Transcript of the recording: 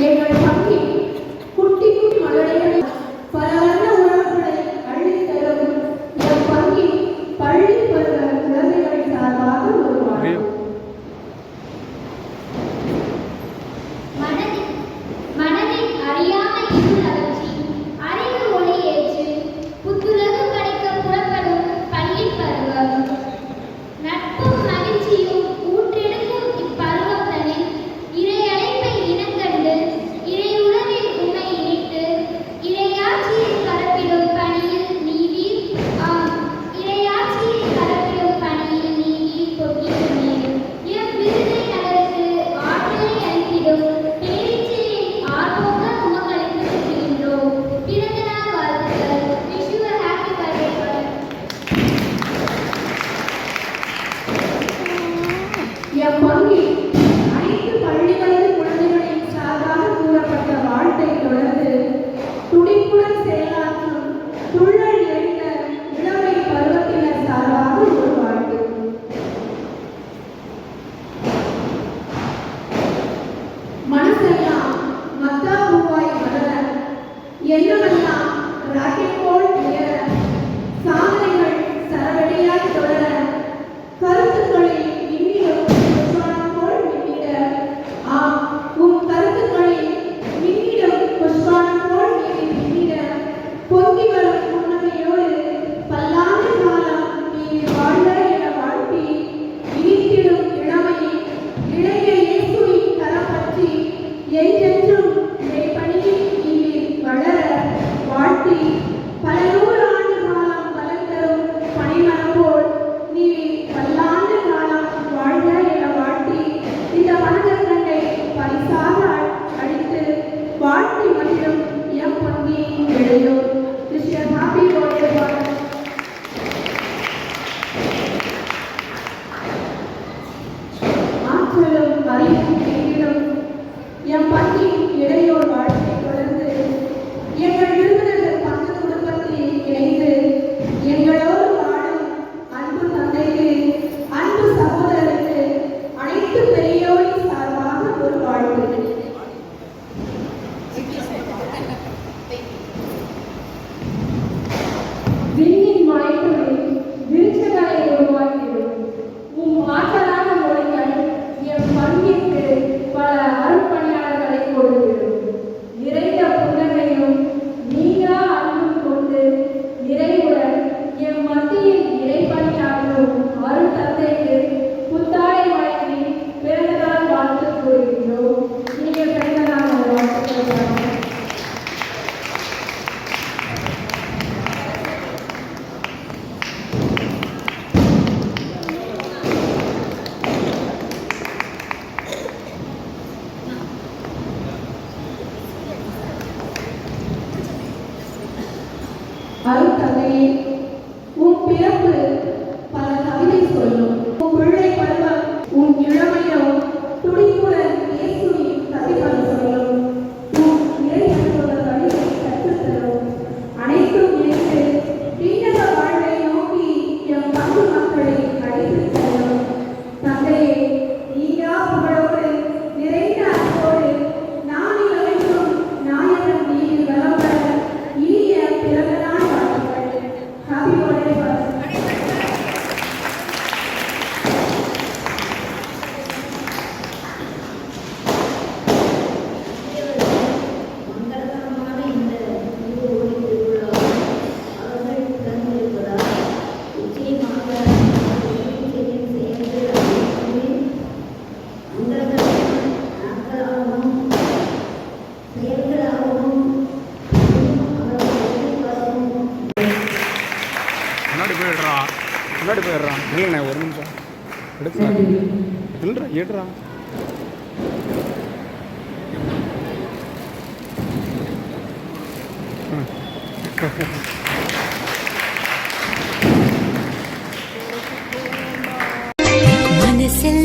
எங்கள் பங்கி குட்டி குட்டி மலரைகளை பல வண்ண உணவுகளை அள்ளித் தரும் என் பங்கி பள்ளி பருவ குழந்தைகள் சார்பாக ஒரு வாழ்வு. மனதில் அறியாம இருள் அகற்றி அறிவு ஒளி ஏற்று புத்துலகம் படைக்க புறப்படும் பள்ளி பருவம். நட்பும் மகிழ்ச்சியும் ஊற்றெடுக்கும் இப்பருவம் தனில் இறையழைப்பை இனங்கண்டு இறை உணவில் உண்மை இணைத்து இறையாட்சியை பரப்பிடும் பணியில் நீவீர் இறையாட்சியை பரப்பிடும் பணியில் நீவீர் பொக்கிஷமே. எம் விருதை நகருக்கு ஆற்றலை அளித்திடும் என் பங்கி அனைத்து பள்ளிகளின் குழந்தைகளின் சார்பாக கூறப்பட்ட வாழ்த்தை தொடர்ந்து துடிப்புடன் செயலாற்றும் துள்ளல் நிறைந்த இளமை பருவத்தினர் சார்பாக ஒரு வாழ்த்து. மனசெல்லாம் மத்தா பூவாய் மலர, எண்ணமெல்லாம் ராக்கெட் போல் உயர, சாதனைகள் சரவெடியாய் தொடர, கருத்துக்களில் என் பங்கி இடையோர் வாழ்க்கை தொடர்ந்து எங்கள் விருந்தினர்கள் பங்கு குடும்பத்தில் இணைந்து எங்களோடு வாழும் அன்பு தந்தைக்கு, அன்பு சகோதரருக்கு, அனைத்து பெரியோரின் சார்பாக ஒரு வாழ்வு. விண்ணின் மலைகளில் விருட்சங்களை உருவாக்கிடும் ஆற்றலான மொழிகள் என் பங்கிற்கு பல அருட்பணியாளர்களை கொடுக்கிறோம். நிறைந்த புன்னகையும் நீங்கா அன்பும் கொண்டு நிறைவுடன் என் மத்தியில் இறைப்பணியாற்றும் அருள் தந்தைக்கு புத்தாடை வழங்கி பிறந்த நாள் வாழ்த்து கூறுகின்றோம். நீங்கள் பிறந்த நாள் வாழ்த்துக்கள். அருள் தந்தையே, உன் பிறப்பு பல கவிதை சொல்லும். உன் பிள்ளை பருவம் உன் இளமையோ துடிப்புடன் இயேசுவின் கதைகள் சொல்லும். உன் இறை அனுபவ வழியை கற்றுத்தரும். அனைத்தும் இணைந்து வீணக வாழ்வை நோக்கி எம் பங்கு மக்களை அழைத்து செல்லும். தந்தையே, நீயா புகழோடு நிறைந்த அன்போடு நானில் அழைக்கும் நாயகன் நீதி வளம்பட இனிய பிறந்த நாள் முன்னாடி போயிடுறான். இல்லைண்ணே, ஒரு நிமிஷம் எடுத்து இல்லைடா, ஏடுறா. மனசில்